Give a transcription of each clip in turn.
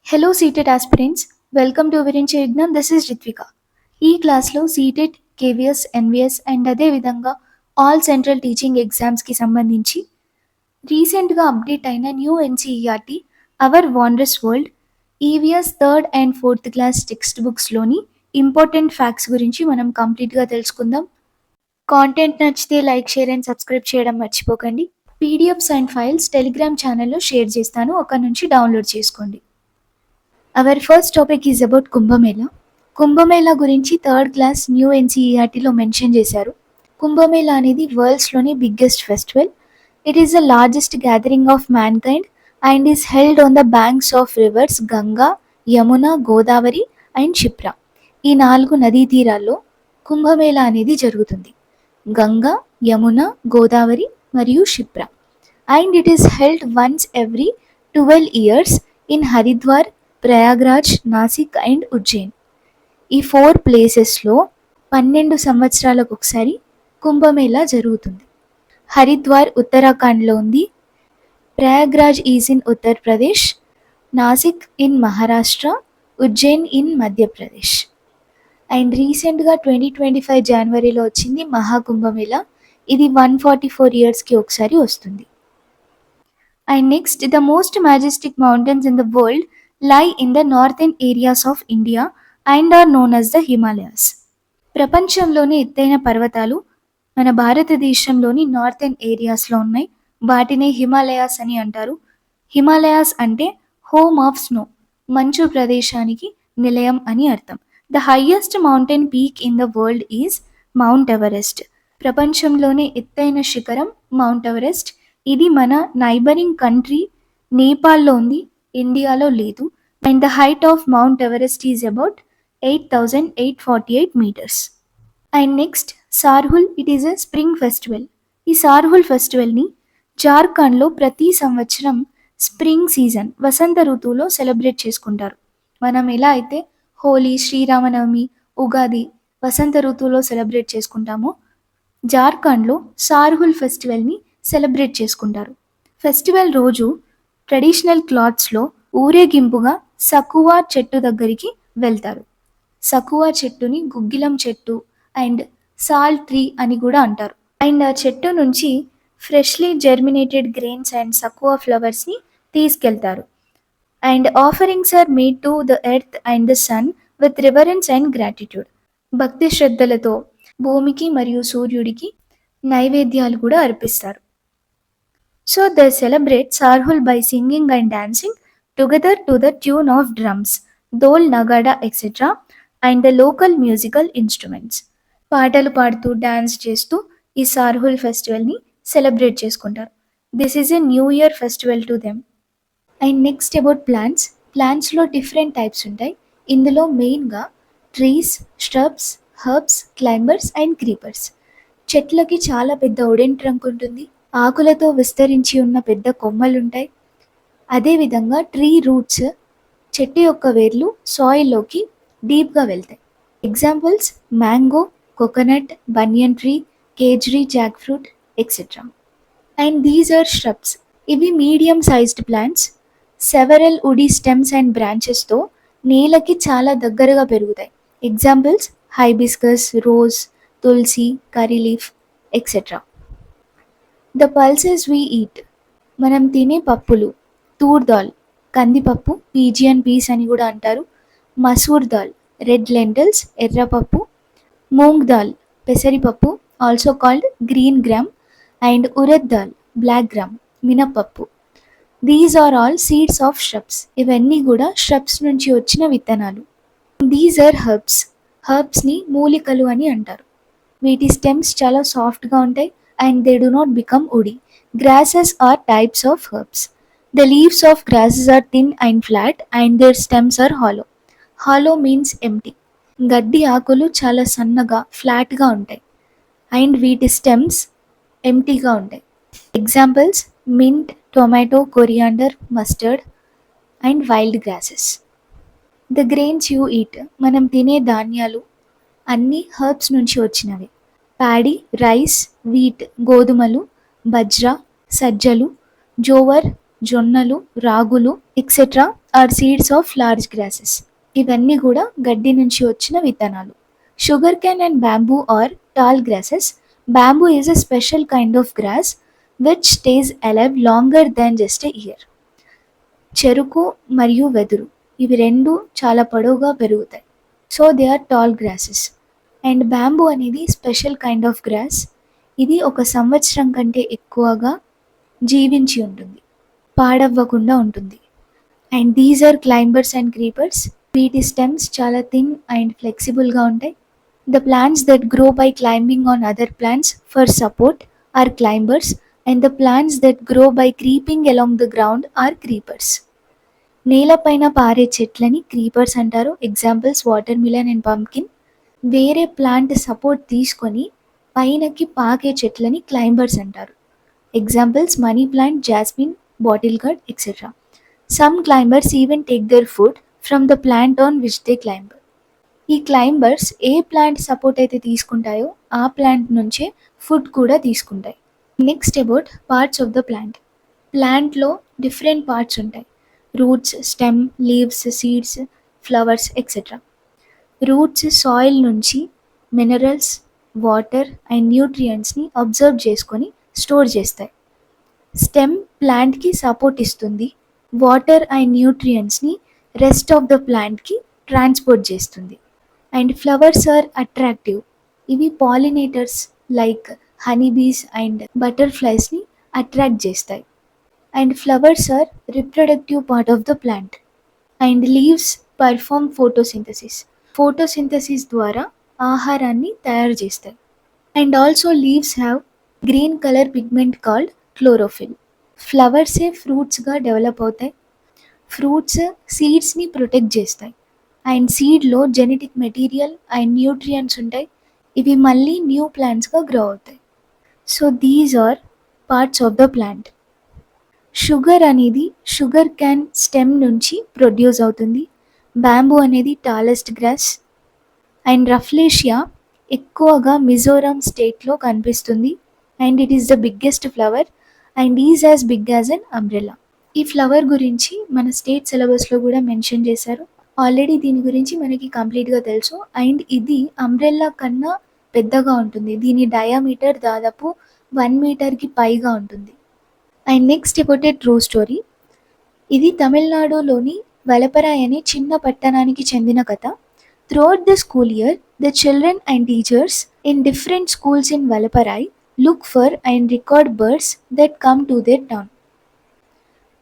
Hello, seated aspirants. Welcome to Virinche Vignam. This is Ritvika. ఈ క్లాస్లో CTET, KVS, NVS and అదేవిధంగా all central teaching ఎగ్జామ్స్కి సంబంధించి రీసెంట్గా అప్డేట్ అయిన new NCERT our wondrous world EVS third and fourth class text బుక్స్లోని important facts గురించి మనం కంప్లీట్గా తెలుసుకుందాం. కాంటెంట్ నచ్చితే లైక్, షేర్ అండ్ సబ్స్క్రైబ్ చేయడం మర్చిపోకండి. పీడిఎఫ్స్ అండ్ ఫైల్స్ టెలిగ్రామ్ ఛానల్లో షేర్ చేస్తాను, అక్కడ నుంచి డౌన్లోడ్ చేసుకోండి. Our first topic is about Kumbh Mela. Kumbh Mela గురించి థర్డ్ క్లాస్ న్యూ ఎన్సీఈఆర్టీలో మెన్షన్ చేశారు. కుంభమేళా అనేది వరల్డ్స్లోని biggest festival. It is the largest gathering of mankind and is held on the banks of rivers Ganga, Yamuna, Godavari and Kshipra. ఈ 4 నదీ తీరాల్లో కుంభమేళా అనేది జరుగుతుంది. గంగా, యమున, గోదావరి మరియు Kshipra. And it is held once every 12 years in Haridwar, Prayagraj, Nashik and Ujjain. ఈ 4 ప్లేసెస్లో 12 సంవత్సరాలకు ఒకసారి కుంభమేళా జరుగుతుంది. హరిద్వార్ ఉత్తరాఖండ్లో ఉంది, Prayagraj is in Uttar Pradesh, Nashik in Maharashtra, Ujjain in Madhya Pradesh. And రీసెంట్గా 2025 జనవరిలో వచ్చింది మహాకుంభమేళా. ఇది 144 yearsకి ఒకసారి వస్తుంది. And next, the most majestic mountains in the world lie in the northern areas of India and are known as the Himalayas. ప్రపంచంలోని ఎత్తైన పర్వతాలు మన భారతదేశంలోని నార్థన్ ఏరియాస్లో ఉన్నాయి. వాటిని హిమాలయాస్ అని అంటారు. హిమాలయాస్ అంటే హోమ్ ఆఫ్ స్నో, మంచు ప్రదేశానికి నిలయం అని అర్థం. The highest mountain peak in the world is mount Everest. ప్రపంచంలోనే ఎత్తైన శిఖరం మౌంట్ ఎవరెస్ట్. ఇది మన నైబరింగ్ కంట్రీ నేపాల్లో ఉంది, ఇండియాలో లేదు. And the height of Mount Everest is about 8,848 meters. And next, Sarhul. It is a spring festival. ఈ సార్హుల్ ఫెస్టివల్ని జార్ఖండ్లో ప్రతి సంవత్సరం స్ప్రింగ్ సీజన్, వసంత ఋతువులో సెలబ్రేట్ చేసుకుంటారు. మనం ఎలా అయితే హోలీ, శ్రీరామనవమి, ఉగాది వసంత ఋతువులో సెలబ్రేట్ చేసుకుంటామో, జార్ఖండ్లో సార్హుల్ ఫెస్టివల్ని సెలబ్రేట్ చేసుకుంటారు. ఫెస్టివల్ రోజు ట్రెడిషనల్ క్లాత్స్లో ఊరేగింపుగా సకువా చెట్టు దగ్గరికి వెళ్తారు. సకువా చెట్టుని గుగ్గిలం చెట్టు అండ్ సాల్ ట్రీ అని కూడా అంటారు. అండ్ ఆ చెట్టు నుంచి freshly germinated grains and sakhua ఫ్లవర్స్ని తీసుకెళ్తారు. And offerings are made to the earth and the sun with reverence and gratitude. భక్తి శ్రద్ధలతో భూమికి మరియు సూర్యుడికి నైవేద్యాలు కూడా అర్పిస్తారు. So they celebrate Sarhul by singing and dancing together to the tune of drums, dol, nagada, etc. and the local musical instruments. పాటలు పాడుతూ dance చేస్తూ ఈ సార్హుల్ ఫెస్టివల్ని సెలబ్రేట్ చేసుకుంటారు. This is a new year festival to them. And next about plants. ప్లాంట్స్లో different types ఉంటాయి. ఇందులో మెయిన్గా trees, shrubs, herbs, climbers and creepers. చెట్లకి చాలా పెద్ద ఉడెన్ ట్రంక్ ఉంటుంది, ఆకులతో విస్తరించి ఉన్న పెద్ద కొమ్మలుంటాయి. అదేవిధంగా ట్రీ రూట్స్, చెట్టు యొక్క వేర్లు సాయిల్లోకి డీప్గా వెళ్తాయి. Examples mango, coconut, banyan tree, khejri, jack fruit etcetera. And these are shrubs. ఇవి medium sized plants. Several woody stems and బ్రాంచెస్తో నేలకి చాలా దగ్గరగా పెరుగుతాయి. Examples hibiscus, rose, tulsi, curry leaf etcetera. The pulses we eat. మనం తినే పప్పులు తూర్ దాల్, కందిపప్పు, పీజియన్ పీస్ అని కూడా అంటారు. మసూర్ దాల్, రెడ్ లెంటిల్స్, ఎర్రపప్పు. మూంగ్ దాల్, పెసరిపప్పు, also called green gram. And urad dal, black gram, మినపప్పు. These are all seeds of shrubs. ఇవన్నీ కూడా shrubs నుంచి వచ్చిన విత్తనాలు. These are herbs. హర్బ్స్ని మూలికలు అని అంటారు. వీటి స్టెమ్స్ చాలా సాఫ్ట్గా ఉంటాయి and they do not become woody. Grasses are types of herbs. The leaves of grasses are thin and flat and their stems are hollow. Hollow means empty. గడ్డి ఆకులు చాలా సన్నగా ఫ్లాట్గా ఉంటాయి అండ్ వీటి స్టెమ్స్ ఎంటీగా ఉంటాయి. Examples mint, tomato, coriander, mustard and wild grasses. The grains you eat. మనం తినే ధాన్యాలు అన్నీ హర్బ్స్ నుంచి వచ్చినవి. ప్యాడీ, రైస్, వీట్, గోధుమలు, బజ్రా, సజ్జలు, జోవర్, జొన్నలు, రాగులు etcetera are seeds of large grasses. ఇవన్నీ కూడా గడ్డి నుంచి వచ్చిన విత్తనాలు. Sugar cane and bamboo are tall grasses. Bamboo is a special kind of grass which stays alive longer than just a year. చెరుకు మరియు వెదురు ఇవి రెండు చాలా పొడవుగా పెరుగుతాయి. So they are tall grasses. And bamboo అనేది స్పెషల్ కైండ్ ఆఫ్ గ్రాస్. ఇది ఒక సంవత్సరం కంటే ఎక్కువగా జీవించి ఉంటుంది, పాడవ్వకుండా ఉంటుంది. And these are climbers and creepers. వీటి స్టెమ్స్ చాలా థిన్ అండ్ ఫ్లెక్సిబుల్గా ఉంటాయి. The plants that grow by climbing on other plants for support are climbers, and the plants that grow by creeping along the ground are creepers. నేలపైన పారే చెట్లని creepers అంటారు. Examples water melon and pumpkin. వేరే plant support తీసుకొని పైనకి పాకే చెట్లని climbers అంటారు. Examples money plant, jasmine, bottle gourd etcetera. Some climbers even take their food from the plant on which they climb. ఈ క్లైంబర్స్ ఏ ప్లాంట్ సపోర్ట్ అయితే తీసుకుంటాయో ఆ ప్లాంట్ నుంచే ఫుడ్ కూడా తీసుకుంటాయి. Next about parts of the plant. ప్లాంట్లో different parts ఉంటాయి. Roots, stem, leaves, seeds, flowers etcetera. Roots soil నుంచి మినరల్స్, వాటర్ అండ్ న్యూట్రియంట్స్ని అబ్జర్వ్ చేసుకొని స్టోర్ చేస్తాయి. స్టెమ్ ప్లాంట్కి సపోర్ట్ ఇస్తుంది. వాటర్ అండ్ న్యూట్రియంట్స్ని రెస్ట్ ఆఫ్ ద ప్లాంట్కి ట్రాన్స్పోర్ట్ చేస్తుంది. And flowers are attractive. ఇవి పాలినేటర్స్ లైక్ హనీబీస్ అండ్ బటర్ఫ్లైస్ని అట్రాక్ట్ చేస్తాయి. And flowers are reproductive part of the plant. And leaves perform photosynthesis. Photosynthesis ద్వారా ఆహారాన్ని తయారు చేస్తాయి. And also leaves have green colour pigment called chlorophyll. ఫ్లవర్సే ఫ్రూట్స్గా develop అవుతాయి. ఫ్రూట్స్ సీడ్స్ని ప్రొటెక్ట్ చేస్తాయి. అండ్ సీడ్లో జెనెటిక్ మెటీరియల్ అండ్ న్యూట్రియంట్స్ ఉంటాయి. ఇవి మళ్ళీ న్యూ ప్లాంట్స్గా గ్రో అవుతాయి. So these are parts of the plant. Sugar అనేది షుగర్ క్యాన్ స్టెమ్ నుంచి ప్రొడ్యూస్ అవుతుంది. బ్యాంబూ అనేది టాలెస్ట్ గ్రాస్. అండ్ రఫ్లేషియా ఎక్కువగా మిజోరాం స్టేట్లో కనిపిస్తుంది. And it is the biggest flower and is as big as an umbrella. ఈ flower గురించి మన స్టేట్ సిలబస్లో కూడా మెన్షన్ చేశారు. ఆల్రెడీ దీని గురించి మనకి కంప్లీట్గా తెలుసు. అండ్ ఇది అంబ్రెల్లా కన్నా పెద్దగా ఉంటుంది. దీని డయామీటర్ దాదాపు 1 మీటర్కి పైగా ఉంటుంది. And next about a true story. ఇది తమిళనాడులోని వలపరాయ్ అనే చిన్న పట్టణానికి చెందిన కథ. Throughout the school year the children and teachers in different schools in Valparai look for and record birds that come to their town.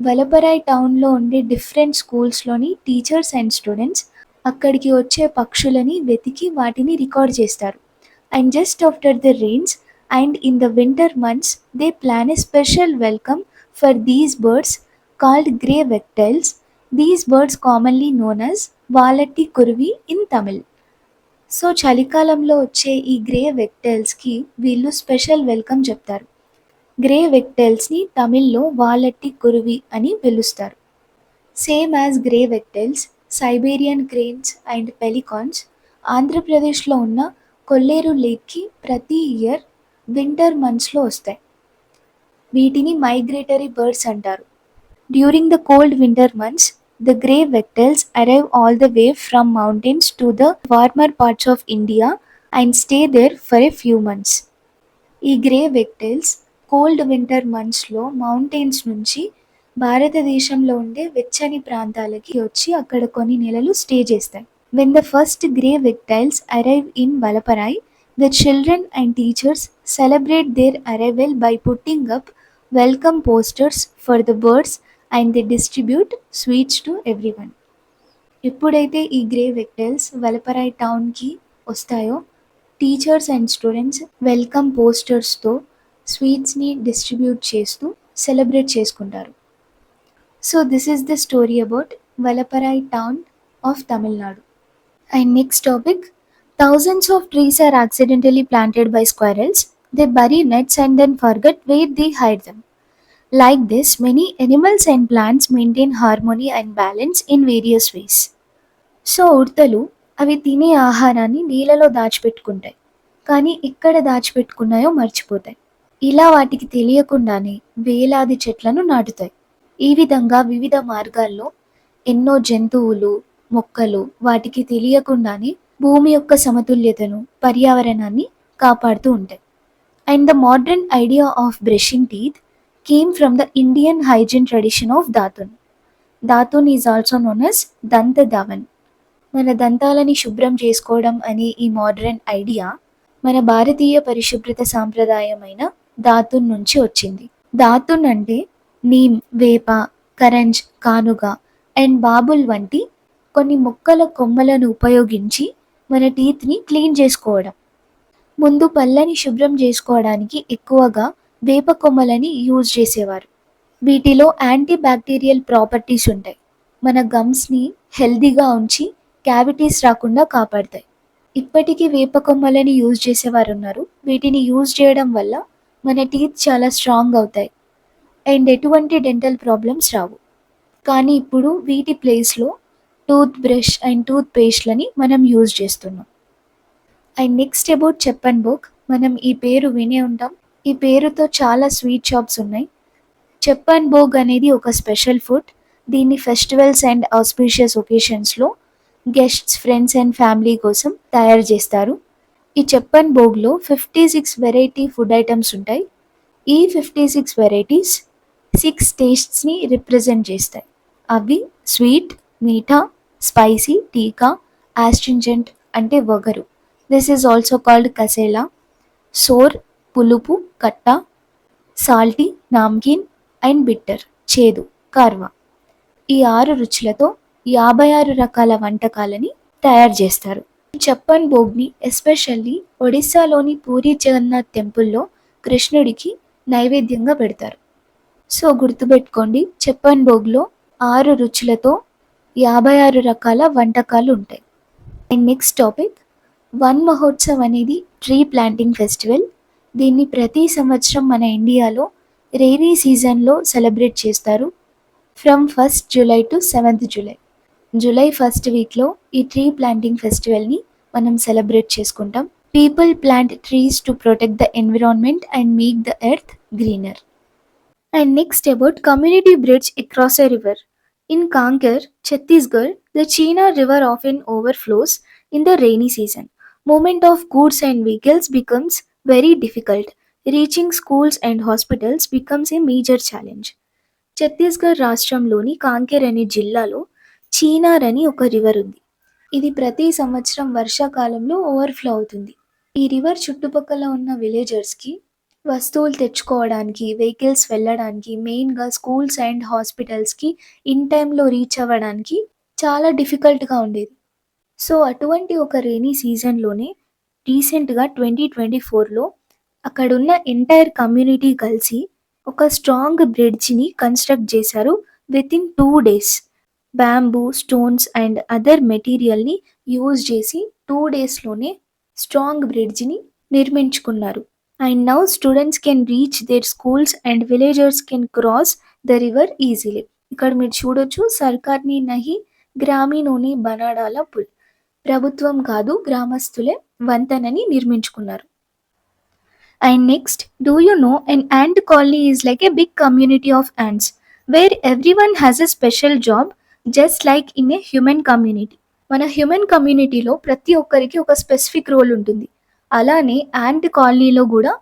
Valparai టౌన్లో ఉండే డిఫరెంట్ స్కూల్స్లోని టీచర్స్ అండ్ స్టూడెంట్స్ అక్కడికి వచ్చే పక్షులని వెతికి వాటిని రికార్డ్ చేస్తారు. And just after the rains and in the winter months they plan a special welcome for these birds called grey wagtails. These birds commonly known as valatti kuruvi in Tamil. So చలికాలంలో వచ్చే ఈ grey వెక్టైల్స్కి వీళ్ళు స్పెషల్ వెల్కమ్ చెప్తారు. Grey వెక్టైల్స్ని తమిళ్లో వాలట్టి కురువి అని పిలుస్తారు. Same as grey wagtails, Siberian cranes and pelicans ఆంధ్రప్రదేశ్లో ఉన్న కొల్లేరు లేక్కి ప్రతి ఇయర్ వింటర్ మంత్స్లో వస్తాయి. వీటిని మైగ్రేటరీ బర్డ్స్ అంటారు. During the cold winter months the grey vectils arrive all the way from mountains to the warmer parts of India and stay there for a few months. ఈ grey వెక్టైల్స్ cold winter మంత్స్లో mountains నుంచి భారతదేశంలో ఉండే వెచ్చని ప్రాంతాలకి వచ్చి అక్కడ కొన్ని నెలలు స్టే చేస్తాయి. When the first grey wagtails arrive in Valparai, the children and teachers celebrate their arrival by putting up welcome posters for the birds and they distribute sweets to everyone. ఎప్పుడైతే ఈ గ్రే వెక్టైల్స్ వలపరాయ్ టౌన్కి వస్తాయో teachers and students welcome పోస్టర్స్తో స్వీట్స్ని distribute చేస్తూ celebrate చేసుకుంటారు. So this is the story about Valparai town of Tamil Nadu. And next topic, thousands of trees are accidentally planted by squirrels. They bury nuts and then forget where they hide them. Like this, many animals and plants maintain harmony and balance in various ways. So ఉడతలు అవి తినే ఆహారాన్ని నీళ్ళలో దాచిపెట్టుకుంటాయి, కానీ ఎక్కడ దాచిపెట్టుకున్నాయో మర్చిపోతాయి. ఇలా వాటికి తెలియకుండానే వేలాది చెట్లను నాటుతాయి. ఈ విధంగా వివిధ మార్గాల్లో ఎన్నో జంతువులు, మొక్కలు వాటికి తెలియకుండానే భూమి యొక్క సమతుల్యతను, పర్యావరణాన్ని కాపాడుతూ ఉంటాయి. And the modern idea of brushing teeth came from the Indian hygiene tradition of datun. Datun is also known as danta Dhawan. మన దంతాలని శుభ్రం చేసుకోవడం అనే ఈ మోడర్న్ ఐడియా మన భారతీయ పరిశుభ్రత సాంప్రదాయమైన దాతున్ నుంచి వచ్చింది. దాతున్ అంటే నీమ్, వేప, కరంజ్, కానుగ అండ్ బాబుల్ వంటి కొన్ని మొక్కల కొమ్మలను ఉపయోగించి మన టీత్ని క్లీన్ చేసుకోవడం. ముందు పళ్ళని శుభ్రం చేసుకోవడానికి ఎక్కువగా వేప కొమ్మలని యూజ్ చేసేవారు. వీటిలో యాంటీ బ్యాక్టీరియల్ ప్రాపర్టీస్ ఉంటాయి. మన గమ్స్ని హెల్దీగా ఉంచి క్యావిటీస్ రాకుండా కాపాడతాయి. ఇప్పటికీ వేప కొమ్మలని యూజ్ చేసేవారు ఉన్నారు. వీటిని యూజ్ చేయడం వల్ల మన టీత్ చాలా స్ట్రాంగ్ అవుతాయి అండ్ ఎటువంటి డెంటల్ ప్రాబ్లమ్స్ రావు. కానీ ఇప్పుడు వీటి ప్లేస్లో టూత్ బ్రష్ అండ్ టూత్ పేస్ట్లని మనం యూజ్ చేస్తున్నాం. And next about Chappan Bhog. మనం ఈ పేరు వినే ఉంటాం. ఈ పేరుతో చాలా స్వీట్ షాప్స్ ఉన్నాయి. చెప్పన్ బోగ్ అనేది ఒక స్పెషల్ ఫుడ్. దీన్ని ఫెస్టివల్స్ అండ్ ఆస్పీషియస్ ఒకేషన్స్లో గెస్ట్స్, ఫ్రెండ్స్ అండ్ ఫ్యామిలీ కోసం తయారు చేస్తారు. ఈ చెప్పన్ బోగ్లో 56 వెరైటీ ఫుడ్ ఐటమ్స్ ఉంటాయి. ఈ 56 వెరైటీస్ 6 టేస్ట్స్ని రిప్రజెంట్ చేస్తాయి. అవి స్వీట్, మీఠా, స్పైసీ, టీకా, ఆస్ట్రింజెంట్ అంటే వగరు, this is also called kasela, sour పులుపు, కట్ట, సాల్టీ, నామ్కిన్ అండ్ బిట్టర్ చేదు, కార్వా. ఈ 6 రుచులతో 56 రకాల వంటకాలని తయారు చేస్తారు. చెప్పన్ భోగ్ని ఎస్పెషల్లీ ఒడిస్సాలోని పూరి జగన్నాథ్ టెంపుల్లో కృష్ణుడికి నైవేద్యంగా పెడతారు. సో గుర్తుపెట్టుకోండి, చెప్పన్ భోగ్లో 6 రుచులతో 56 రకాల వంటకాలు ఉంటాయి. And next topic, one Mahotsav అనేది ట్రీ ప్లాంటింగ్ ఫెస్టివల్. దీన్ని ప్రతి సంవత్సరం మన ఇండియాలో రైనీ సీజన్లో సెలబ్రేట్ చేస్తారు. From 1st July to 7th July. July first వీక్లో ఈ ట్రీ ప్లాంటింగ్ ఫెస్టివల్ని మనం సెలబ్రేట్ చేసుకుంటాం. People plant trees to protect the environment and make the earth greener. And next about community bridge across a river. In Kanker, Chhattisgarh, the Chena River often overflows in the rainy season. Movement of goods and vehicles becomes very difficult. Reaching schools and hospitals becomes a major challenge. Chhattisgarh రాష్ట్రంలోని కాంకేర్ అనే జిల్లాలో చీనార్ అని ఒక river ఉంది. ఇది ప్రతి సంవత్సరం వర్షాకాలంలో ఓవర్ఫ్లో అవుతుంది. ఈ రివర్ చుట్టుపక్కల ఉన్న విలేజర్స్కి వస్తువులు తెచ్చుకోవడానికి, వెహికల్స్ వెళ్ళడానికి, మెయిన్గా స్కూల్స్ అండ్ హాస్పిటల్స్కి ఇన్ టైంలో రీచ్ అవ్వడానికి చాలా డిఫికల్ట్గా ఉండేది. సో అటువంటి ఒక రెయినీ సీజన్లోనే రీసెంట్గా 2024లో అక్కడున్న ఎంటైర్ కమ్యూనిటీ కలిసి ఒక స్ట్రాంగ్ బ్రిడ్జ్ని కన్స్ట్రక్ట్ చేశారు within 2 days. Bamboo, stones and other మెటీరియల్ని యూజ్ చేసి 2 daysలోనే స్ట్రాంగ్ బ్రిడ్జ్ని నిర్మించుకున్నారు. And now students can reach their schools and villagers can cross the river easily. ఇక్కడ మీరు చూడొచ్చు, సర్కార్ని నహి గ్రామీణోని బనాడాల పుల్. ప్రభుత్వం కాదు, గ్రామస్తులే వంతెనని నిర్మించుకున్నారు. And next, do you know an ant colony is like a big community of ants where everyone has a special job just like in a human community. మన human కమ్యూనిటీలో ప్రతి ఒక్కరికి ఒక స్పెసిఫిక్ రోల్ ఉంటుంది. అలానే ant కాలనీలో కూడా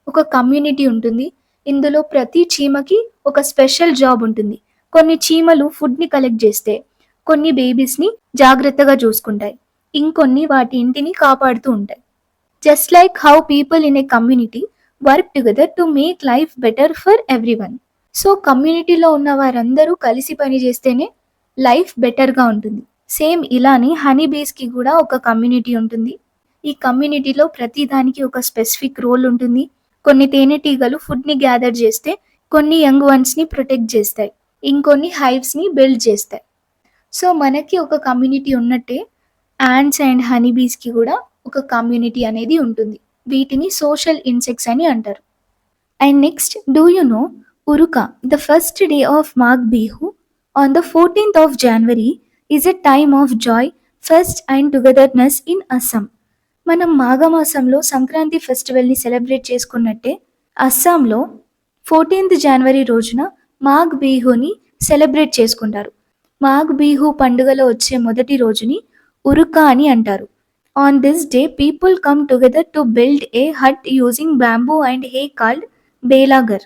ఒక కమ్యూనిటీ ఉంటుంది. ఇందులో ప్రతి చీమకి ఒక స్పెషల్ జాబ్ ఉంటుంది. కొన్ని చీమలు ఫుడ్ని కలెక్ట్ చేస్తే, కొన్ని బేబీస్ని జాగ్రత్తగా చూసుకుంటాయి, ఇంకొన్ని వాటి ఇంటిని కాపాడుతూ ఉంటాయి. Just like how people in a community work together to make life better for everyone. So కమ్యూనిటీలో ఉన్న వారందరూ కలిసి పని చేస్తేనే లైఫ్ బెటర్గా ఉంటుంది. సేమ్ ఇలానే హనీ బీస్కి కూడా ఒక కమ్యూనిటీ ఉంటుంది. ఈ కమ్యూనిటీలో ప్రతి దానికి ఒక స్పెసిఫిక్ రోల్ ఉంటుంది. కొన్ని తేనెటీగలు ఫుడ్ని గ్యాదర్ చేస్తే, కొన్ని యంగ్ వన్స్ని ప్రొటెక్ట్ చేస్తాయి, ఇంకొన్ని హైవ్స్ని బిల్డ్ చేస్తాయి. సో మనకి ఒక కమ్యూనిటీ ఉన్నట్టే యాంట్స్ అండ్ హనీ బీస్కి కూడా ఒక కమ్యూనిటీ అనేది ఉంటుంది. వీటిని సోషల్ ఇన్సెక్ట్స్ అని అంటారు. And next, do you no Uruka, the first day of Magh Bihu on the 14th of January is a time of Joy, fest and togetherness in Assam. మనం మాఘమాసంలో సంక్రాంతి ఫెస్టివల్ని సెలబ్రేట్ చేసుకున్నట్టే అస్సాంలో 14th January రోజున మాఘ్ బిహుని సెలబ్రేట్ చేసుకుంటారు. మాఘ్ బిహు పండుగలో వచ్చే మొదటి రోజుని ఉరుకా అని అంటారు. On this day people come together to build a hut using bamboo and hay called బేలాగర్.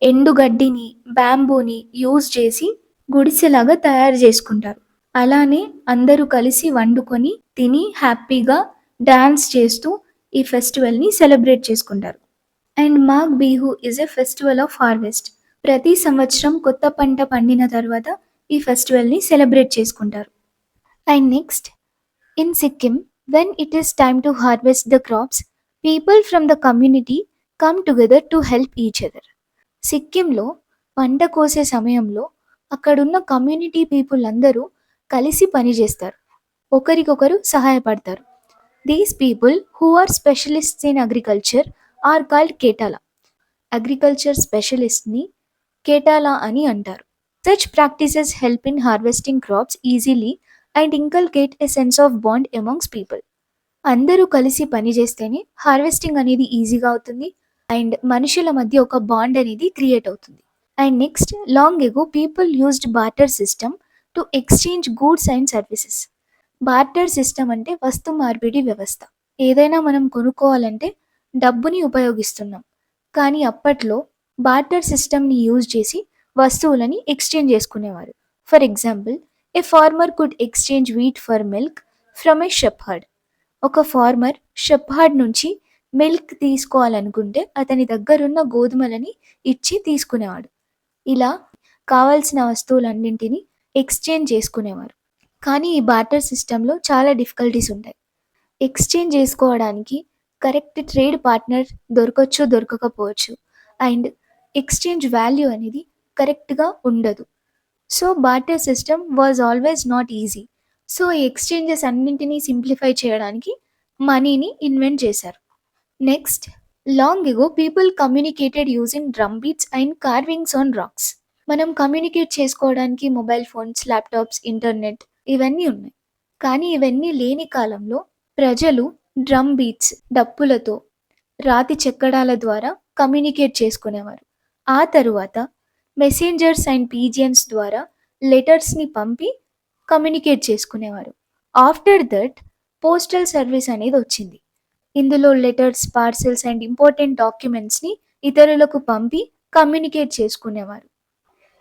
ఎండుగడ్డిని, బ్యాంబూని యూజ్ చేసి గుడిసెలాగా తయారు చేసుకుంటారు. అలానే అందరూ కలిసి వండుకొని తిని హ్యాపీగా డాన్స్ చేస్తూ ఈ ఫెస్టివల్ని సెలబ్రేట్ చేసుకుంటారు. And Magh Bihu is a festival of harvest. ప్రతి సంవత్సరం కొత్త పంట పండిన తర్వాత ఈ ఫెస్టివల్ని సెలబ్రేట్ చేసుకుంటారు. And next, in Sikkim, when it is time to harvest the crops, people from the community come together to help each other. సిక్కింలో పంట కోసే సమయంలో అక్కడున్న కమ్యూనిటీ పీపుల్ అందరూ కలిసి పనిచేస్తారు, ఒకరికొకరు సహాయపడతారు. These people who are specialists in agriculture are called ketala. Agriculture స్పెషలిస్ట్ని కేటాలా అని అంటారు. Such practices help in harvesting crops easily and inculcate a sense of bond amongst people. అందరూ కలిసి పనిచేస్తేనే హార్వెస్టింగ్ అనేది ఈజీగా అవుతుంది అండ్ మనుషుల మధ్య ఒక బాండ్ అనేది క్రియేట్ అవుతుంది. And next, long ago people used barter system to exchange goods and services. Barter system అంటే వస్తు మార్పిడి వ్యవస్థ. ఏదైనా మనం కొనుక్కోవాలంటే డబ్బుని ఉపయోగిస్తున్నాం, కానీ అప్పట్లో బార్టర్ సిస్టమ్ని యూజ్ చేసి వస్తువులని ఎక్స్చేంజ్ చేసుకునేవారు. For example, a farmer could exchange wheat for milk from a shepherd. ఒక ఫార్మర్ షెప్హర్డ్ నుంచి మిల్క్ తీసుకోవాలనుకుంటే అతని దగ్గరున్న గోధుమలని ఇచ్చి తీసుకునేవాడు. ఇలా కావాల్సిన వస్తువులన్నింటినీ ఎక్స్చేంజ్ చేసుకునేవారు. కానీ ఈ బార్టర్ సిస్టంలో చాలా డిఫికల్టీస్ ఉంటాయి. ఎక్స్చేంజ్ చేసుకోవడానికి కరెక్ట్ ట్రేడ్ పార్ట్నర్ దొరకచ్చు, దొరకకపోవచ్చు. అండ్ ఎక్స్చేంజ్ వాల్యూ అనేది కరెక్ట్గా ఉండదు. So barter system was always not easy. So ఈ ఎక్స్చేంజెస్ అన్నింటినీ సింప్లిఫై చేయడానికి మనీని ఇన్వెంట్ చేశారు. Next, long ago people communicated using drum beats and carvings on rocks. మనం కమ్యూనికేట్ చేసుకోవడానికి మొబైల్ ఫోన్స్, ల్యాప్టాప్స్, ఇంటర్నెట్ ఇవన్నీ ఉన్నాయి. కానీ ఇవన్నీ లేని కాలంలో ప్రజలు డ్రమ్ బీట్స్, డప్పులతో, రాతి చెక్కడాల ద్వారా కమ్యూనికేట్ చేసుకునేవారు. ఆ తరువాత మెసెంజర్స్ అండ్ పీజియన్స్ ద్వారా లెటర్స్ని పంపి కమ్యూనికేట్ చేసుకునేవారు. ఆఫ్టర్ దట్ పోస్టల్ సర్వీస్ అనేది వచ్చింది. ఇందులో లెటర్స్, పార్సెల్స్ అండ్ ఇంపార్టెంట్ డాక్యుమెంట్స్ని ఇతరులకు పంపి కమ్యూనికేట్ చేసుకునేవారు.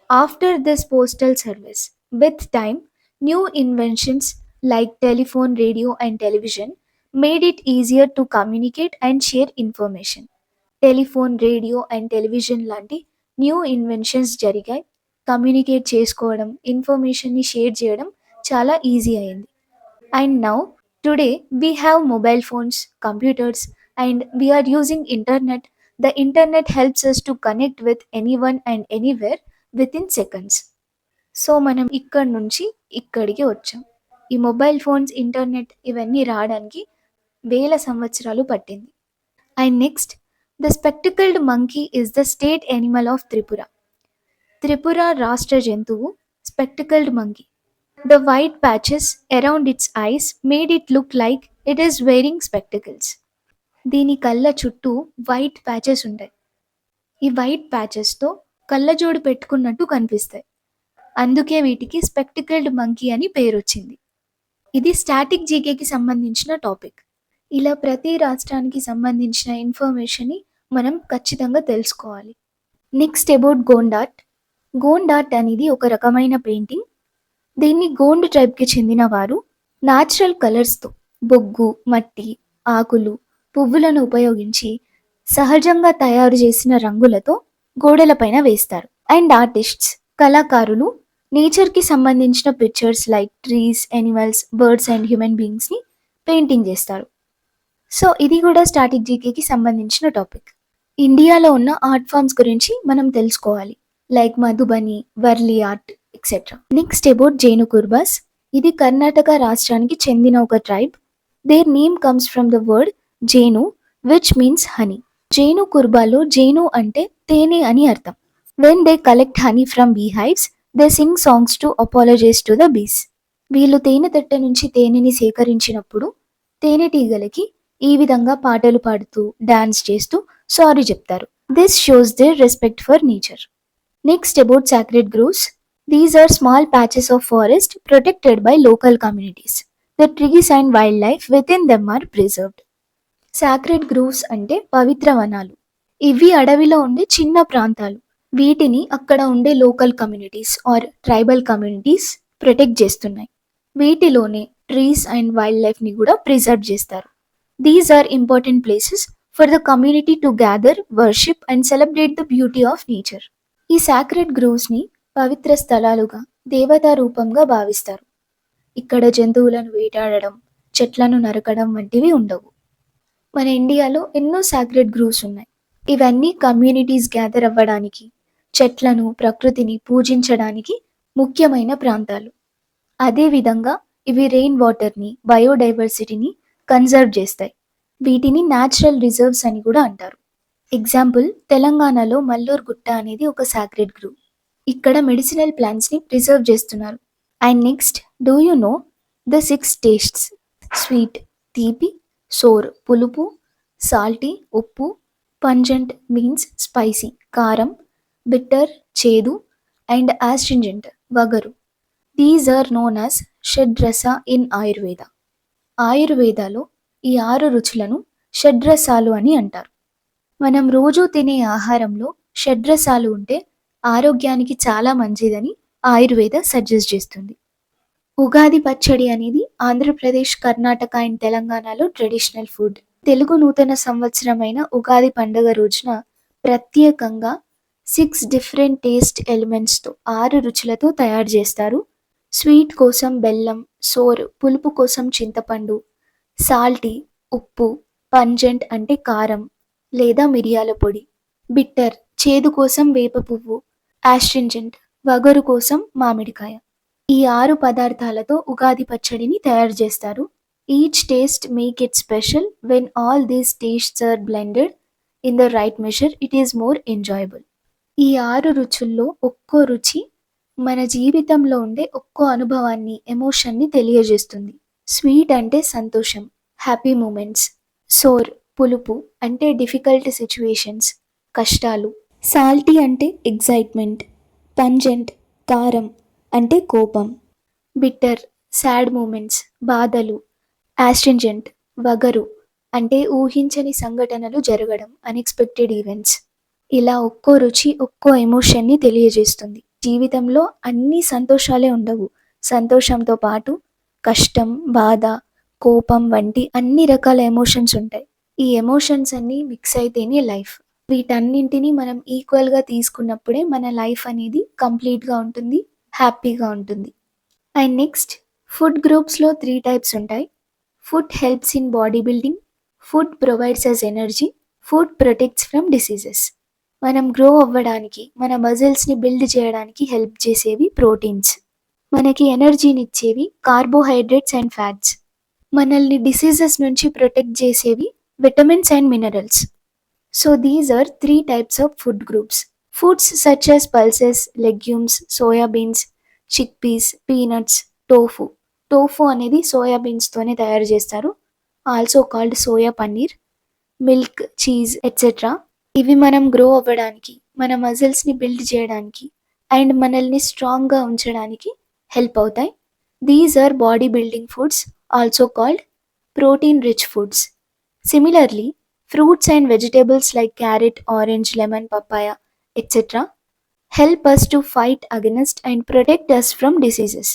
After this postal service, with time, new inventions like telephone, radio and television made it easier to communicate and share information. Telephone, radio and television లాంటి new inventions జరిగాయి. Communicate చేసుకోవడం, ఇన్ఫర్మేషన్ని share చేయడం చాలా easy అయింది. And now, today, we have mobile phones, computers, and we are using internet. The internet helps us to connect with anyone and anywhere within seconds. So మనం ఇక్కడి నుంచి ఇక్కడికి వచ్చాం. ఈ మొబైల్ ఫోన్స్, ఇంటర్నెట్ ఇవన్నీ రావడానికి వేల సంవత్సరాలు పట్టింది. And next, the spectacled monkey is the state animal of Tripura. Tripura రాష్ట్ర జంతువు spectacled monkey. The white patches around its eyes made it look like it is wearing spectacles. దీని కళ్ళ చుట్టూ వైట్ ప్యాచెస్ ఉంటాయి. ఈ వైట్ ప్యాచెస్తో కళ్ళజోడు పెట్టుకున్నట్టు కనిపిస్తాయి. అందుకే వీటికి స్పెక్టికల్డ్ మంకీ అని పేరు వచ్చింది. ఇది స్టాటిక్ జీకేకి సంబంధించిన టాపిక్. ఇలా ప్రతి రాష్ట్రానికి సంబంధించిన ఇన్ఫర్మేషన్ని మనం ఖచ్చితంగా తెలుసుకోవాలి. Next about Gond art. Gond art అనేది ఒక రకమైన పెయింటింగ్. దీన్ని గోండ్ ట్రైబ్కి చెందిన వారు న్యాచురల్ కలర్స్తో, బొగ్గు, మట్టి, ఆకులు, పువ్వులను ఉపయోగించి సహజంగా తయారు చేసిన రంగులతో గోడలపైన వేస్తారు. అండ్ ఆర్టిస్ట్స్, కళాకారులు నేచర్కి సంబంధించిన pictures like trees, animals, birds and human బీయింగ్స్ని పెయింటింగ్ చేస్తారు. సో ఇది కూడా స్టాటిక్ జీకేకి సంబంధించిన టాపిక్. ఇండియాలో ఉన్న ఆర్ట్ ఫామ్స్ గురించి మనం తెలుసుకోవాలి, like Madhubani, Warli art etcetera. Next about Jenu Kurubas. ఇది కర్ణాటక రాష్ట్రానికి చెందిన ఒక tribe. Their name comes from the word Jenu which means honey. Jenu కుర్బాలో జేను అంటే తేనె అని అర్థం. When they collect honey from bee hives, they sing songs to apologize to the bees. వీళ్ళు తేనె తట్ట నుంచి తేనెని సేకరించినప్పుడు తేనెటీగలకి ఈ విధంగా పాటలు పాడుతూ, డాన్స్ చేస్తూ సారీ చెప్తారు. This shows their respect for nature. Next about sacred groves. These are small patches of forest protected by local communities. The trees and wildlife within them are preserved. Sacred grooves అంటే పవిత్ర వనాలు. ఇవి అడవిలో ఉండే చిన్న ప్రాంతాలు. వీటిని అక్కడ ఉండే local communities or tribal communities protect చేస్తున్నాయి. వీటిలోనే ట్రీస్ అండ్ వైల్డ్ లైఫ్ని కూడా ప్రిజర్వ్ చేస్తారు. These are important places for the community to gather, worship and celebrate the beauty of nature. ఈ సాక్రెడ్ గ్రూవ్స్ని పవిత్ర స్థలాలుగా, దేవతా రూపంగా భావిస్తారు. ఇక్కడ జంతువులను వేటాడడం, చెట్లను నరకడం వంటివి ఉండవు. మన ఇండియాలో ఎన్నో సాక్రెడ్ గ్రూవ్స్ ఉన్నాయి. ఇవన్నీ కమ్యూనిటీస్ గ్యాదర్ అవ్వడానికి, చెట్లను, ప్రకృతిని పూజించడానికి ముఖ్యమైన ప్రాంతాలు. అదేవిధంగా ఇవి రెయిన్ వాటర్ని, బయోడైవర్సిటీని కన్జర్వ్ చేస్తాయి. వీటిని న్యాచురల్ రిజర్వ్స్ అని కూడా అంటారు. ఎగ్జాంపుల్, తెలంగాణలో మల్లూరు గుట్ట అనేది ఒక సాక్రెడ్ గ్రూవ్. ఇక్కడ మెడిసినల్ ప్లాంట్స్ని ప్రిజర్వ్ చేస్తున్నారు. And next, do you know the 6 tastes? Sweet తీపి, సోర్ పులుపు, సాల్టీ ఉప్పు, పంజెంట్ మీన్స్ స్పైసీ కారం, బిట్టర్ చేదు, అండ్ ఆస్ట్రింజెంట్ వగరు. These are known as shadrasa in Ayurveda. ఆయుర్వేదాలో ఈ 6 రుచులను షడ్రసాలు అని అంటారు. మనం రోజు తినే ఆహారంలో షడ్రసాలు ఉంటే ఆరోగ్యానికి చాలా మంచిదని ఆయుర్వేద సజెస్ట్ చేస్తుంది. ఉగాది పచ్చడి అనేది ఆంధ్రప్రదేశ్, కర్ణాటక అండ్ తెలంగాణలో ట్రెడిషనల్ ఫుడ్. తెలుగు నూతన సంవత్సరమైన ఉగాది పండుగ రోజున ప్రత్యేకంగా 6 డిఫరెంట్ టేస్ట్ ఎలిమెంట్స్తో 6 రుచులతో తయారు చేస్తారు. స్వీట్ కోసం బెల్లం, సోర్ పులుపు కోసం చింతపండు, సాల్టీ ఉప్పు, పంజెంట్ అంటే కారం లేదా మిరియాల పొడి, బిట్టర్ చేదు కోసం వేప పువ్వు, ఆస్ట్రింజెంట్ వగరు కోసం మామిడికాయ. ఈ 6 పదార్థాలతో ఉగాది పచ్చడిని తయారు చేస్తారు. Each taste make it special. When all these tastes are blended in the right measure, it is more enjoyable. ఈ 6 రుచుల్లో ఒక్కో రుచి మన జీవితంలో ఉండే ఒక్కో అనుభవాన్ని, ఎమోషన్ని తెలియజేస్తుంది. స్వీట్ అంటే సంతోషం, హ్యాపీ మూమెంట్స్. సోర్ పులుపు అంటే డిఫికల్ట్ సిచ్యువేషన్స్, కష్టాలు. సాల్టీ అంటే ఎగ్జైట్మెంట్. పంజెంట్ కారం అంటే కోపం. బిట్టర్ సాడ్ మూమెంట్స్, బాధలు. ఆస్ట్రింజెంట్ వగరు అంటే ఊహించని సంఘటనలు జరగడం, అన్ఎక్స్పెక్టెడ్ ఈవెంట్స్. ఇలా ఒక్కో రుచి ఒక్కో ఎమోషన్ని తెలియజేస్తుంది. జీవితంలో అన్ని సంతోషాలే ఉండవు. సంతోషంతో పాటు కష్టం, బాధ, కోపం వంటి అన్ని రకాల ఎమోషన్స్ ఉంటాయి. ఈ ఎమోషన్స్ అన్నీ మిక్స్ అయితేనే లైఫ్. వీటన్నింటినీ మనం ఈక్వల్గా తీసుకున్నప్పుడే మన లైఫ్ అనేది కంప్లీట్గా ఉంటుంది, హ్యాపీగా ఉంటుంది. అండ్ నెక్స్ట్, ఫుడ్ గ్రూప్స్లో 3 టైప్స్ ఉంటాయి. Food helps in body building, food provides us energy, food protects from diseases. మనం గ్రో అవ్వడానికి, మన మజిల్స్ని బిల్డ్ చేయడానికి హెల్ప్ చేసేవి ప్రోటీన్స్. మనకి ఎనర్జీనిచ్చేవి కార్బోహైడ్రేట్స్ అండ్ ఫ్యాట్స్. మనల్ని డిసీజెస్ నుంచి ప్రొటెక్ట్ చేసేవి vitamins and minerals. So these are 3 types of food groups. Foods such as pulses, legumes, soybeans, chick peas, peanuts, tofu. Tofu అనేది సోయాబీన్స్తోనే తయారు చేస్తారు, also called soya paneer, milk, cheese etcetera. ఇవి మనం grow అవ్వడానికి, మన మజిల్స్ని బిల్డ్ చేయడానికి అండ్ మనల్ని స్ట్రాంగ్గా ఉంచడానికి హెల్ప్ అవుతాయి. These are body building foods, also called protein rich foods. Similarly, fruits and vegetables like carrot, orange, lemon, papaya, etc. help us to fight against and protect us from diseases.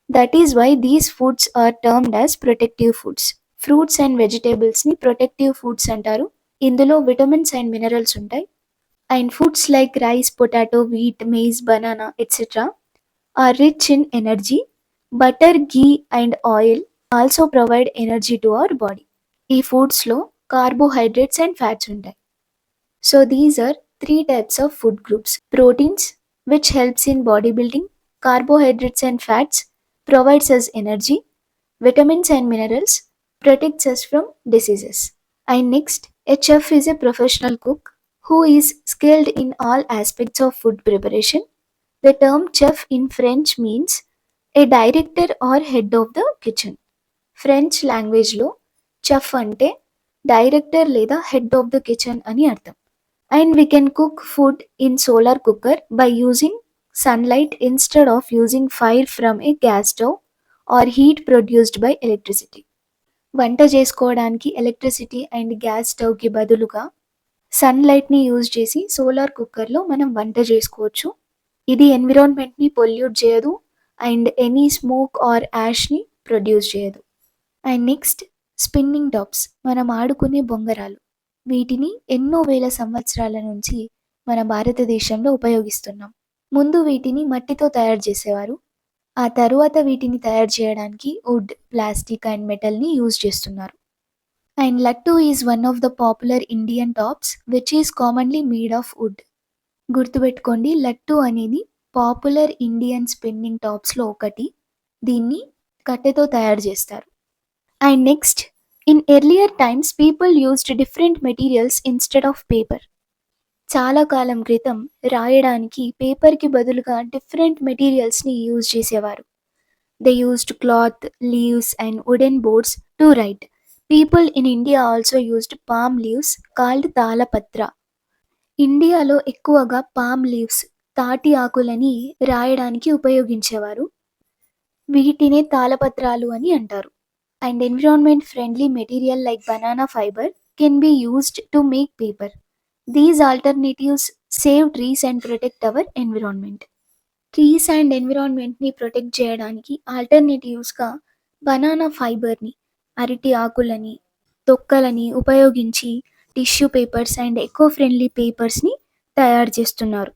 That is why these foods are termed as protective foods. Fruits and vegetables ni protective foods antaru. ఇందులో vitamins and minerals ఉంటాయి. And foods like rice, potato, wheat, maize, banana etcetera are rich in energy. Butter, ghee and oil also provide energy to our body. ఈ ఫుడ్స్లో carbohydrates and fats ఉంటాయి. So these are 3 types of food groups. Proteins which helps in body building, carbohydrates and fats provides us energy, vitamins and minerals protects us from diseases. And next, a chef is a professional cook who is skilled in all aspects of food preparation. The term chef in French means a director or head of the kitchen. French లాంగ్వేజ్లో chef అంటే director లేదా head of the kitchen అని అర్థం. And we can cook food in solar cooker by using sunlight instead of using fire from a gas stove or heat produced by electricity. వంట చేసుకోవడానికి electricity and gas స్టవ్కి బదులుగా సన్లైట్ని use చేసి solar కుక్కర్లో మనం వంట చేసుకోవచ్చు. ఇది ఎన్విరాన్మెంట్ని పొల్యూట్ చేయదు అండ్ ఎనీ స్మోక్ ఆర్ యాష్ని ప్రొడ్యూస్ చేయదు. అండ్ నెక్స్ట్ స్పిన్నింగ్ టాప్స్, మనం ఆడుకునే బొంగరాలు. వీటిని ఎన్నో వేల సంవత్సరాల నుంచి మన భారతదేశంలో ఉపయోగిస్తున్నాం. ముందు వీటిని మట్టితో తయారు చేసేవారు. ఆ తరువాత వీటిని తయారు చేయడానికి వుడ్, ప్లాస్టిక్ అండ్ మెటల్ని యూజ్ చేస్తున్నారు. And lattu is one of the popular Indian tops which is commonly made of wood. గుర్తుపెట్టుకోండి, లట్టు అనేది పాపులర్ ఇండియన్ స్పిన్నింగ్ టాప్స్లో ఒకటి. దీన్ని కట్టెతో తయారు చేస్తారు. And next, in earlier times people used different materials instead of paper. చాలా కాలం క్రితం రాయడానికి పేపర్కి బదులుగా డిఫరెంట్ మెటీరియల్స్ని యూజ్ చేసేవారు. They used cloth, leaves and wooden boards to write. People in India also used palm leaves called talapatra. ఇండియాలో ఎక్కువగా పామ్ లీవ్స్, తాటి ఆకులని రాయడానికి ఉపయోగించేవారు. వీటినే తాళపత్రాలు అని అంటారు. And environment friendly material like banana fibre can be used to make paper. These alternatives save trees and protect our environment. Trees and ఎన్విరాన్మెంట్ని ప్రొటెక్ట్ చేయడానికి ఆల్టర్నేటివ్స్గా బనానా ఫైబర్ని, అరటి ఆకులని, తొక్కలని ఉపయోగించి tissue papers and eco friendly పేపర్స్ని తయారు చేస్తున్నారు.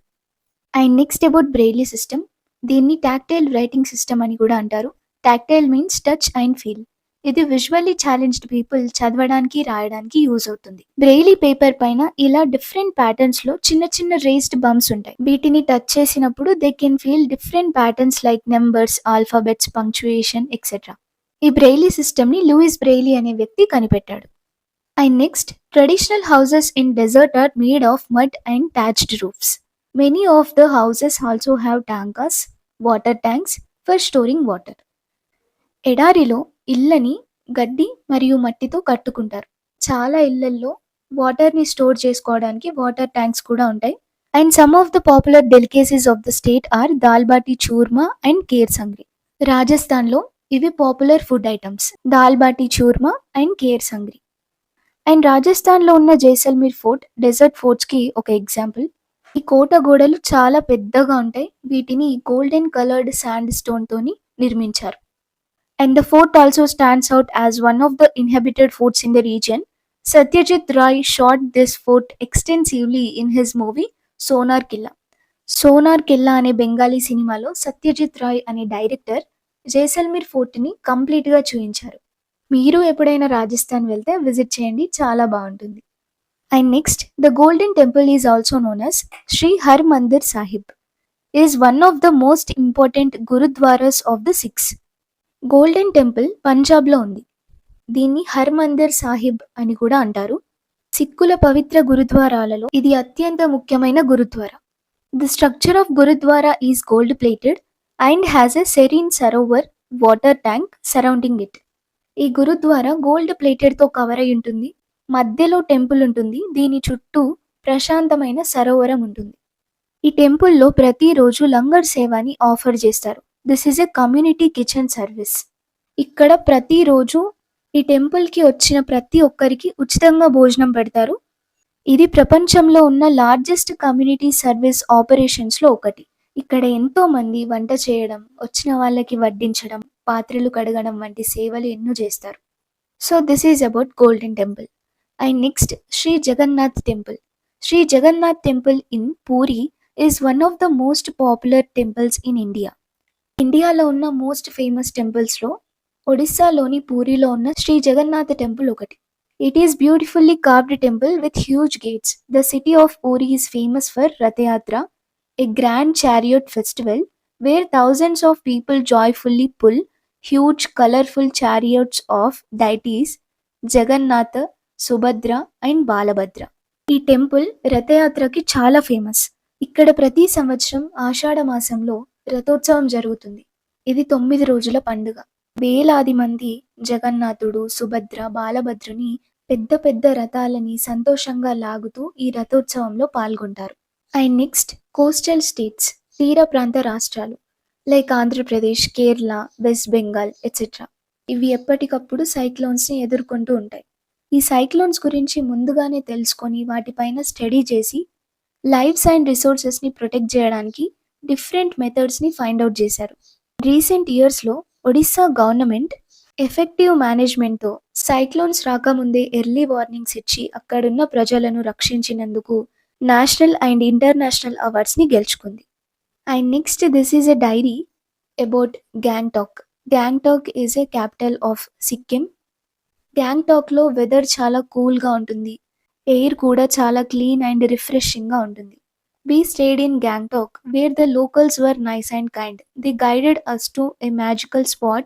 And next about Braille system. దీన్ని టాక్టైల్ రైటింగ్ సిస్టమ్ అని కూడా అంటారు. Tactile means touch and feel. ఇది విజువల్లీ ఛాలెంజ్డ్ పీపుల్ చదవడానికి, రాయడానికి యూజ్ అవుతుంది. బ్రెయిలీ పేపర్ పైన ఇలా డిఫరెంట్ ప్యాటర్న్స్ లో చిన్న చిన్న రేస్డ్ బంప్స్ ఉంటాయి. వీటిని టచ్ చేసినప్పుడు they can feel different patterns like numbers, alphabets, punctuation etcetera. ఈ బ్రెయిలీ సిస్టమ్ ని లూయిస్ బ్రెయిలీ అనే వ్యక్తి కనిపెట్టాడు. And next, traditional houses in desert are made of mud and thatched roofs. Many of the houses also have tankas, water tanks for storing water. ఎడారిలో ఇళ్ళని గడ్డి మరియు మట్టితో కట్టుకుంటారు. చాలా ఇళ్లల్లో వాటర్ని స్టోర్ చేసుకోవడానికి వాటర్ ట్యాంక్స్ కూడా ఉంటాయి. And some of the popular delicacies of the state are dal baati churma and ker sangri. రాజస్థాన్లో ఇవి popular food items, dal baati churma and ker sangri. And రాజస్థాన్లో ఉన్న జైసల్మీర్ ఫోర్ట్ డెజర్ట్ ఫోర్ట్స్కి ఒక ఎగ్జాంపుల్. ఈ కోట గోడలు చాలా పెద్దగా ఉంటాయి. వీటిని గోల్డెన్ కలర్డ్ శాండ్ స్టోన్తోని నిర్మించారు. And the fort also stands out as one of the inhabited forts in the region. Satyajit Ray shot this fort extensively in his movie Sonar Killa. Sonar Killa అనే బెంగాలీ సినిమాలో సత్యజిత్ రాయ్ అనే director Jaisalmer ఫోర్ట్ని కంప్లీట్గా చూపించారు. మీరు ఎప్పుడైనా రాజస్థాన్ వెళ్తే visit చేయండి, చాలా బాగుంటుంది. And next, the golden temple is also known as Sri Harmandir Sahib. Is one of the most important gurdwaras of the Sikhs. Golden temple పంజాబ్లో ఉంది. దీన్ని హర్ మందిర్ సాహిబ్ అని కూడా అంటారు. సిక్కుల పవిత్ర గురుద్వారాలలో ఇది అత్యంత ముఖ్యమైన gurdwara. The structure of gurdwara is gold plated and has a serene sarovar water tank surrounding it. ఈ గురుద్వారా గోల్డ్ ప్లేటెడ్తో కవర్ అయి ఉంటుంది. మధ్యలో టెంపుల్ ఉంటుంది. దీని చుట్టూ ప్రశాంతమైన సరోవరం ఉంటుంది. ఈ టెంపుల్లో ప్రతిరోజు లంగర్ సేవని ఆఫర్ చేస్తారు. This is a community kitchen service. ఇక్కడ ప్రతిరోజు ఈ టెంపుల్కి వచ్చిన ప్రతి ఒక్కరికి ఉచితంగా భోజనం పెడతారు. ఇది ప్రపంచంలో ఉన్న లార్జెస్ట్ కమ్యూనిటీ సర్వీస్ ఆపరేషన్స్లో ఒకటి. ఇక్కడ ఎంతో మంది వంట చేయడం, వచ్చిన వాళ్ళకి వడ్డించడం, పాత్రలు కడగడం వంటి సేవలు ఎన్నో చేస్తారు. So this is about golden temple. And next, Shri Jagannath temple. Shri Jagannath temple in Puri is one of the most popular temples in India. ఇండియాలో ఉన్న మోస్ట్ ఫేమస్ టెంపుల్స్లో ఒడిస్సాలోని పూరిలో ఉన్న శ్రీ జగన్నాథ టెంపుల్ ఒకటి. It is beautifully carved temple with huge gates. The city of Puri is famous for Rathyatra, a grand chariot festival where thousands of people joyfully pull huge colorful chariots of deities Jagannatha, Subhadra and Balabhadra. ఈ temple రథయాత్రకి చాలా famous. ఇక్కడ ప్రతి సంవత్సరం ఆషాఢ మాసంలో రథోత్సవం జరుగుతుంది. ఇది 9 రోజుల పండుగ. వేలాది మంది జగన్నాథుడు, సుభద్ర, బాలభద్రుని పెద్ద పెద్ద రథాలని సంతోషంగా లాగుతూ ఈ రథోత్సవంలో పాల్గొంటారు. And next, coastal states. తీర ప్రాంత రాష్ట్రాలు like Andhra Pradesh, Kerala, west Bengal etcetera. ఇవి ఎప్పటికప్పుడు సైక్లోన్స్ని ఎదుర్కొంటూ ఉంటాయి. ఈ సైక్లోన్స్ గురించి ముందుగానే తెలుసుకొని వాటిపైన స్టడీ చేసి లైఫ్స్ అండ్ రిసోర్సెస్ని ప్రొటెక్ట్ చేయడానికి డిఫరెంట్ మెథడ్స్ని ఫైండ్ అవుట్ చేశారు. రీసెంట్ ఇయర్స్లో ఒడిస్సా గవర్నమెంట్ ఎఫెక్టివ్ మేనేజ్మెంట్తో సైక్లోన్స్ రాకముందే ఎర్లీ వార్నింగ్స్ ఇచ్చి అక్కడున్న ప్రజలను రక్షించినందుకు నేషనల్ అండ్ ఇంటర్నేషనల్ అవార్డ్స్ని గెలుచుకుంది. And next this is a diary about Gangtok. Gangtok is a capital of Sikkim. గ్యాంగ్టాక్లో వెదర్ చాలా కూల్గా ఉంటుంది. ఎయిర్ కూడా చాలా క్లీన్ అండ్ రిఫ్రెషింగ్గా ఉంటుంది. We stayed in Gangtok, where the locals were nice and kind. They guided us to a magical spot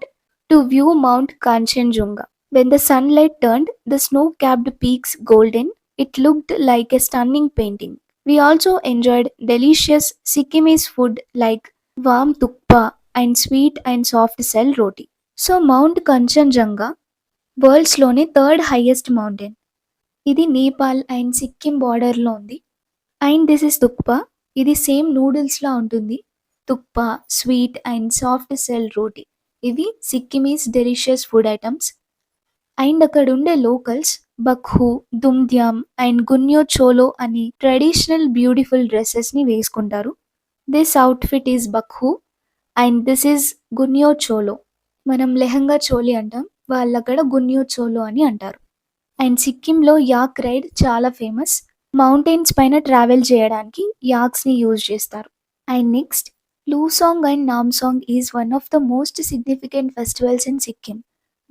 to view Mount Kanchenjunga. When the sunlight turned the snow-capped peaks golden, it looked like a stunning painting. We also enjoyed delicious Sikkimese food like warm tukpa and sweet and soft cell roti. So Mount Kanchenjunga, వరల్డ్స్లోనే third highest mountain. ఇది Nepal and Sikkim బార్డర్లో ఉంది. And this is thukpa. ఇది same నూడిల్స్లా ఉంటుంది. Thukpa, sweet and soft sel roti, ఇవి Sikkimese delicious food items. And అక్కడ ఉండే లోకల్స్ బక్హు, దుమ్ద్యామ్ అండ్ గున్యో చోలో అని ట్రెడిషనల్ బ్యూటిఫుల్ డ్రెస్సెస్ని వేసుకుంటారు. This outfit is Bakhu and this is Gunyo Cholo. మనం లెహంగా చోలి అంటాం, వాళ్ళక్కడ గున్యో చోలో అని అంటారు. అండ్ సిక్కింలో యాక్ రైడ్ చాలా ఫేమస్. మౌంటైన్స్ పైన ట్రావెల్ చేయడానికి యాక్స్ని యూజ్ చేస్తారు. And next Losoong and Namsoong is one of the most significant festivals in Sikkim.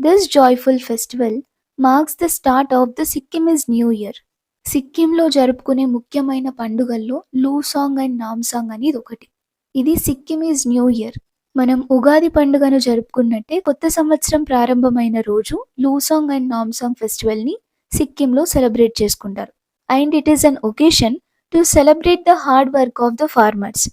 This joyful festival marks the start of the Sikkimese new year. సిక్కింలో జరుపుకునే ముఖ్యమైన పండుగల్లో లూసాంగ్ అండ్ నామ్సాంగ్ అనేది ఒకటి. ఇది సిక్కిమీస్ న్యూ ఇయర్. మనం ఉగాది పండుగను జరుపుకున్నట్టే కొత్త సంవత్సరం ప్రారంభమైన రోజు లూసాంగ్ అండ్ నామ్సాంగ్ ఫెస్టివల్ని సిక్కింలో సెలబ్రేట్ చేసుకుంటారు. And it is an occasion to celebrate the hard work of the farmers.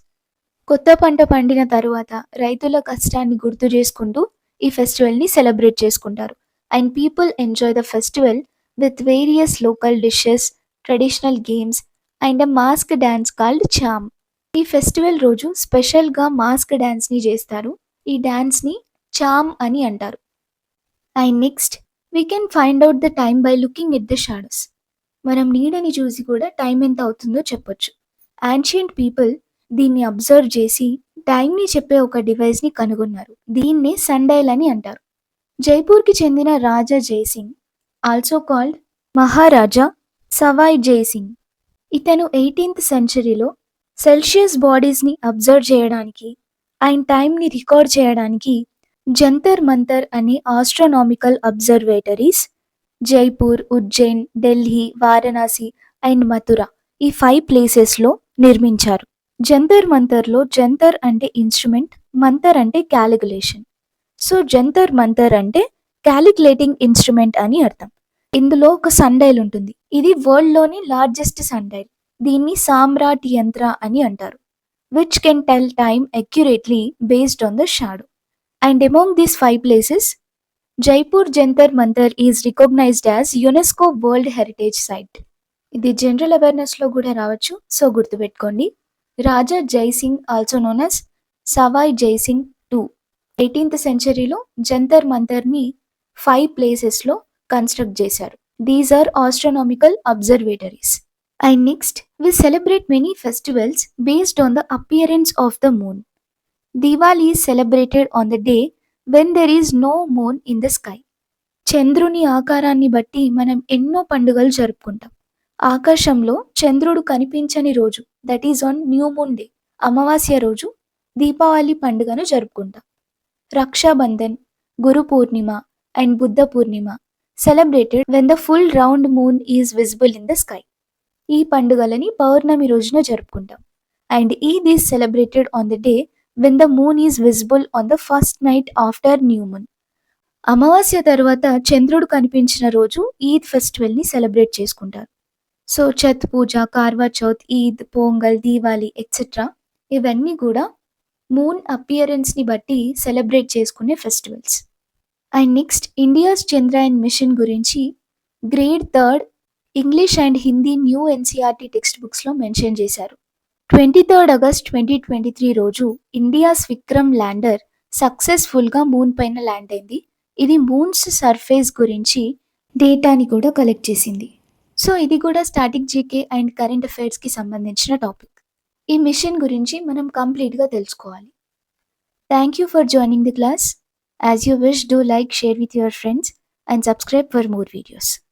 కొత్త పంట పండిన తరువాత రైతుల కష్టాన్ని గుర్తు చేసుకుంటూ ఈ ఫెస్టివల్ని సెలబ్రేట్ చేసుకుంటారు. And people enjoy the festival with various local dishes, traditional games and a mask dance called Cham. ఈ ఫెస్టివల్ రోజు స్పెషల్గా మాస్క్ డ్యాన్స్ని చేస్తారు. ఈ డ్యాన్స్ని చామ్ అని అంటారు. And next we can find out the time by looking at the shadows. మనం నీడని చూసి కూడా టైం ఎంత అవుతుందో చెప్పొచ్చు. యాన్షియంట్ పీపుల్ దీన్ని అబ్జర్వ్ చేసి టైంని చెప్పే ఒక డివైస్ని కనుగొన్నారు. దీన్నే సన్డైల్ అని అంటారు. జైపూర్కి చెందిన రాజా జైసింగ్, ఆల్సో కాల్డ్ మహారాజా సవాయ్ జైసింగ్, ఇతను 18th సెంచరీలో సెల్సియస్ బాడీస్ని అబ్జర్వ్ చేయడానికి అండ్ టైంని రికార్డ్ చేయడానికి జంతర్ మంతర్ అనే astronomical observatories Jaipur, Ujjain, Delhi, Varanasi and Mathura, ఈ 5 ప్లేసెస్లో నిర్మించారు. జంతర్ మంతర్లో జంతర్ అంటే ఇన్స్ట్రుమెంట్, మంతర్ అంటే క్యాలిక్యులేషన్. సో జంతర్ మంతర్ అంటే క్యాలిక్యులేటింగ్ ఇన్స్ట్రుమెంట్ అని అర్థం. ఇందులో ఒక సన్డైల్ ఉంటుంది. ఇది వరల్డ్లోని లార్జెస్ట్ సన్డైల్. దీన్ని సామ్రాట్ యంత్ర అని అంటారు. Which can tell time accurately based on the shadow. And among these 5 places Jaipur Jantar Mantar is recognized as UNESCO world heritage site. ఇది జనరల్ అవేర్నెస్లో కూడా రావచ్చు, సో గుర్తుపెట్టుకోండి. Raja Jai Singh also known as Sawai Jai Singh two 18th సెంచరీలో జంతర్ మంతర్ని 5 ప్లేసెస్లో కన్స్ట్రక్ట్ చేశారు. These are astronomical observatories. And next, we celebrate many festivals based on the appearance of the moon. Diwali is celebrated on the day when there is no moon in the sky. చంద్రుని ఆకారాన్ని బట్టి మనం ఎన్నో పండుగలు జరుపుకుంటాం. ఆకాశంలో చంద్రుడు కనిపించని రోజు, that is on new moon day, అమావాస్య రోజు దీపావళి పండుగను జరుపుకుంటాం. Raksha Bandhan, Guru Purnima and Buddha Purnima celebrated when the full round moon is visible in the sky. ఈ పండుగలని పౌర్ణమి రోజున జరుపుకుంటాం. And Eid is celebrated on the day when the moon is visible on the first night after new moon. అమావాస్య తర్వాత చంద్రుడు కనిపించిన రోజు ఈద్ ఫెస్టివల్ని సెలబ్రేట్ చేసుకుంటారు. సో ఛత్ పూజ, కార్వా చౌత్, ఈద్, పొంగల్, దీవాలి ఎక్సెట్రా ఇవన్నీ కూడా మూన్ అపియరెన్స్ని బట్టి సెలబ్రేట్ చేసుకునే festivals. And next India's Chandrayaan mission గురించి grade 3 English and Hindi new NCERT text బుక్స్లో మెన్షన్ చేశారు. 23 ఆగస్ట్ 2023 రోజు ఇండియాస్ విక్రమ్ ల్యాండర్ సక్సెస్ఫుల్గా మూన్ పైన ల్యాండ్ అయింది. ఇది మూన్స్ సర్ఫేస్ గురించి డేటాని కూడా కలెక్ట్ చేసింది. సో ఇది కూడా స్టాటిక్ జీకే అండ్ కరెంట్ అఫైర్స్కి సంబంధించిన టాపిక్. ఈ మిషన్ గురించి మనం కంప్లీట్గా తెలుసుకోవాలి. Thank you for joining the class. As you wish, do like, share with your friends and subscribe for more videos.